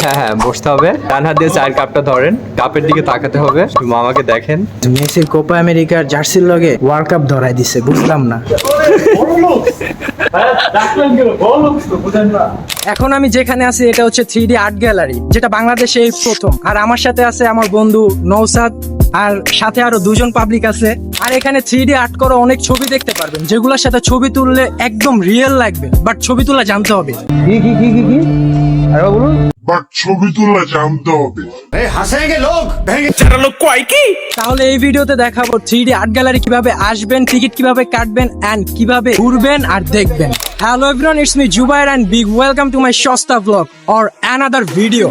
হ্যাঁ হ্যাঁ বসতে হবে, ডান হাত দিয়ে চায়ের কাপটা ধরেন, কাপের দিকে তাকাতে হবে, মামাকে দেখেন। মেসির কোপা আমেরিকার জার্সির লগে ওয়ার্ল্ড কাপ ধরাই দিছে, বুঝলাম না। এখন আমি যেখানে আছি এটা হচ্ছে 3D আর্ট গ্যালারি, যেটা বাংলাদেশে এই প্রথম। আর আমার সাথে আছে আমার বন্ধু নওসাদ, আর সাথে আরো দুজন পাবলিক আছে। আর এখানে 3D আর্ট করা অনেক ছবি দেখতে পারবেন, যেগুলোর সাথে ছবি তুললে একদম রিয়েল লাগবে, বাট ছবি তোলা জানতে হবে। কি আর বলুন, বাট ছবি তোলা জানতে হবে। তাহলে এই ভিডিওতে দেখাবো 3D আর্ট গ্যালারি কিভাবে আসবেন, টিকিট কিভাবে কাটবেন, এন্ড কিভাবে ঘুরবেন আর দেখবেন। Hello everyone, it's me Zubair and big welcome to my সস্তা ব্লগ অর অ্যানাদার ভিডিও।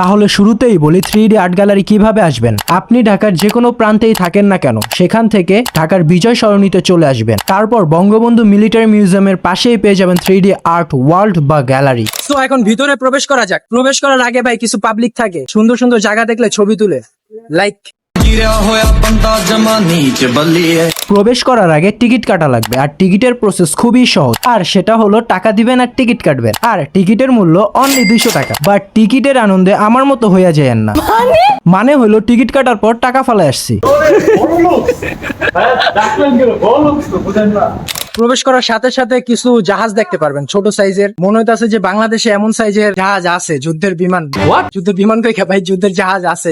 তাহলে শুরুতেই বলি 3D আর্ট গ্যালারি কিভাবে আসবেন। আপনি ঢাকার যে কোনো প্রান্তেই থাকেন না কেন, সেখান থেকে ঢাকার বিজয় সরণিতে চলে আসবেন। তারপর বঙ্গবন্ধু মিলিটারি মিউজিয়ামের পাশেই পেয়ে যাবেন 3D আর্ট ওয়ার্ল্ড বা গ্যালারি। তো এখন ভিতরে প্রবেশ করা যাক। প্রবেশ করার আগে ভাই কিছু পাবলিক থাকে, সুন্দর সুন্দর জায়গা দেখলে ছবি তুলে লাইক। প্রবেশ করার আগে টিকিট কাটা লাগবে, আর টিকিটের প্রসেস খুবই সহজ। আর সেটা হলো টাকা দিবেন আর টিকিট কাটবেন। আর টিকিটের মূল্য অনলি 200 টাকা। বাট টিকিটের আনন্দে আমার মতো হইয়া যায়েন না। মানে হলো টিকিট কাটার পর টাকা ফালাই আসছি। প্রবেশ করার সাথে সাথে কিছু জাহাজ দেখতে পারবেন, ছোট সাইজের। মনে হইতাছে যে বাংলাদেশে এমন সাইজের জাহাজ আছে, যুদ্ধের বিমান। যুদ্ধের বিমান কইকা ভাই, যুদ্ধের জাহাজ আছে।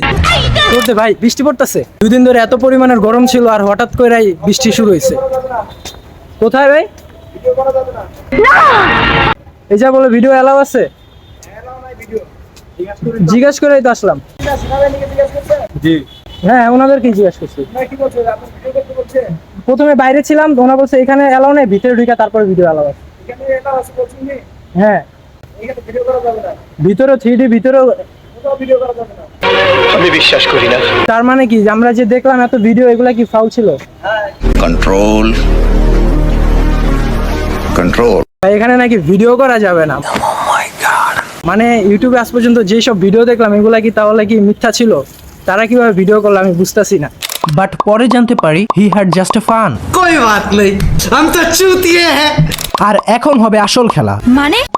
করতে ভাই বৃষ্টি পড়তেছে, 2 দিন ধরে এত পরিমাণের গরম ছিল, আর হঠাৎ করেই বৃষ্টি শুরু হয়েছে। কোথায় ভাই? এই যা বলে ভিডিও এলাও আছে, জিজ্ঞাসা করেই তো আসলাম। হ্যাঁ, ওনাদের কি জিজ্ঞাসা করছি। প্রথমে বাইরে ছিলাম, ওনা বলছে এখানে এলাও নেই, ভিতরে ঢুকে তারপরে ভিডিও এলাও আছে। হ্যাঁ, ভিতরে 3D ভিতরে আমি বিশ্বাস করি না। তার মানে কি, আমরা যে দেখলাম এত ভিডিও, এগুলা কি ফাউল ছিল? Control control. এখানে নাকি ভিডিও করা যাবে না। মানে ইউটিউবে আজ পর্যন্ত যেসব ভিডিও দেখলাম, এগুলা কি তাহলে কি মিথ্যা ছিল? তারা কিভাবে ভিডিও করলো আমি বুঝতেছি না। বাট পরে জানতে পারি he had just a fun. कोई बात नहीं, हम तो चूतिए हैं। আর এখন হবে আসল খেলা,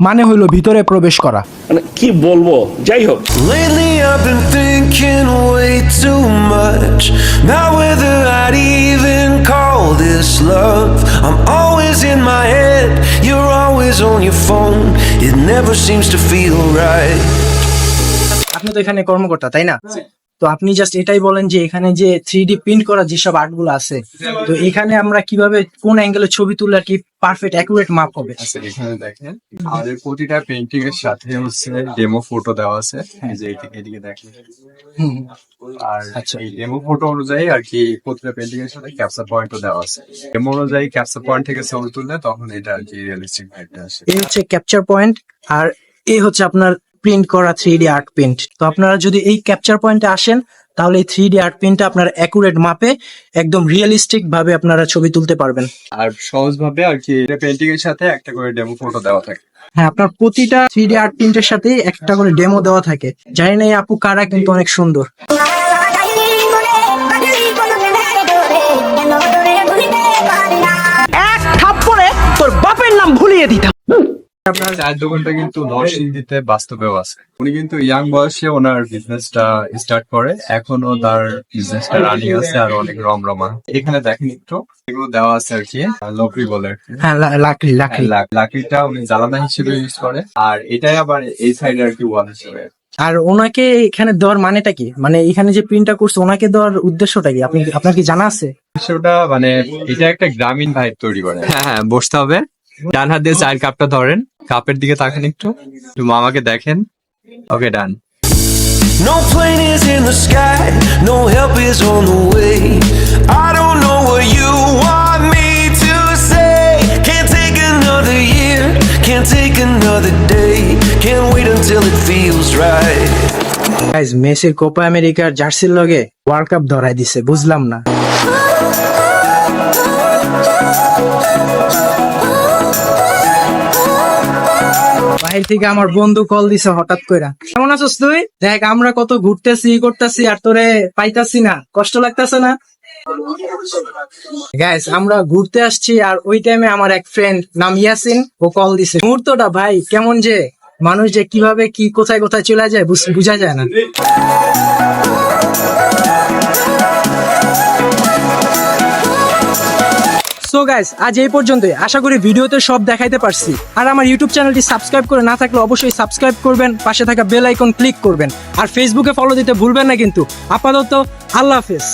মানে হইলো ভিতরে প্রবেশ করা। মানে কি বলবো, যাই হোক। Lately I've been thinking way too much about whether I'd even call this love. I'm always in my head, you're always on your phone. It never seems to feel right. আপনি তো এখানে কর্মকর্তা, তাই না? তো আপনি জাস্ট এটাই বলেন যে এখানে যে 3D প্রিন্ট করা যেসব আর্ট গুলো আছে, তো এখানে আমরা কিভাবে কোন অ্যাঙ্গেলে ছবি তুললে আর কি পারফেক্ট অ্যাকুরেট মাপ হবে। এখানে দেখেন আমাদের প্রতিটা পেইন্টিং এর সাথে হচ্ছে ডেমো ফটো দেওয়া আছে, এই যে এদিকে দেখেন। আর এই ডেমো ফটো অনুযায়ী আর কি প্রতিটা পেইন্টিং এর সাথে ক্যাপচার পয়েন্টও দেওয়া আছে। ডেমো অনুযায়ী ক্যাপচার পয়েন্ট থেকে ছবি তুললে তখন এটা আর কি রিয়েলিস্টিক ভাইবটা আসে। এই হচ্ছে ক্যাপচার পয়েন্ট, আর এই হচ্ছে আপনার প্রিন্ট করা 3D আর্ট প্রিন্ট। তো আপনারা যদি এই ক্যাপচার পয়েন্টে আসেন, তাহলে এই 3D আর্ট প্রিন্টটা আপনার অ্যাকুরেট মাপে একদম রিয়েলিস্টিক ভাবে আপনারা ছবি তুলতে পারবেন। আর সহজ ভাবে আর কি পেইন্টিং এর সাথে একটা করে ডেমো ফটো দেওয়া থাকে। হ্যাঁ, আপনার প্রতিটা 3D আর্ট প্রিন্টের সাথে একটা করে ডেমো দেওয়া থাকে। জানি না এই আপু কারা, কিন্তু অনেক সুন্দর। এক থাপ্পড়ে তোর বাপের নাম ভুলিয়ে দিতাম। আপনার চায়ের দোকানটা কিন্তু নরসিংদীতে বাস্তবেও আছে। উনি কিন্তু ইয়াং বয়সে ওনার বিজনেসটা স্টার্ট করে, এখনো তার বিজনেসটা রানিং আছে আর অনেক রমরমা। এখানে দেখেন একটু এগুলো দেওয়া আছে আর কি, লকড়ি বলে। হ্যাঁ, লাকড়ি। লাকড়িটা উনি জ্বালানা হিসেবে ইউজ করে, আর এটাই আবার এই সাইডে আর কি ওয়াল হিসেবে। আর ওনাকে এখানে দেওয়ার মানেটা কি, মানে এখানে যে প্রিন্টটা করছে ওনাকে দেওয়ার উদ্দেশ্যটা কি, আপনার কি জানা আছে? সেটা মানে এটা একটা গ্রামীণ ভাইব তৈরি করে। হ্যাঁ হ্যাঁ বসতে হবে, ডান হাত দিয়ে চায়ের কাপটা ধরেন, কাপের দিকে তাকান, একটু মামাকে দেখেন। ওকে, ডান। No plane is in the sky, no help is on the way. I don't know what you want me to say. Can't take another year, can't take another day. Can't wait until it feels right. Guys, মেসির Copa আমেরিকার জার্সির লগে world cup ধরাই দিছে, বুঝলাম না। বাহির থেকে আমার বন্ধু কল দিছে হঠাৎ কইরা। কেমন আছিস তুই? দেখ আমরা কত ঘুরতেছি করতেছি আর তোরে পাইতাছি না, কষ্ট লাগতেছে না? গাইস আমরা ঘুরতে আসছি আর ওই টাইমে আমার এক ফ্রেন্ড নাম ইয়াসিন ও কল দিছে। মুহূর্তটা ভাই কেমন যে মানুষ যে কিভাবে কি কোথায় কোথায় চলে যায় বুঝা যায় না। সো গাইস আজ এই পর্যন্তই, আশা করি ভিডিওতে সব দেখাইতে পারছি। আর আমার ইউটিউব চ্যানেলটি সাবস্ক্রাইব করে না থাকলে অবশ্যই সাবস্ক্রাইব করবেন, পাশে থাকা বেল আইকন ক্লিক করবেন আর ফেসবুকে ফলো দিতে ভুলবেন না কিন্তু। আপাতত আল্লাহ হাফেজ।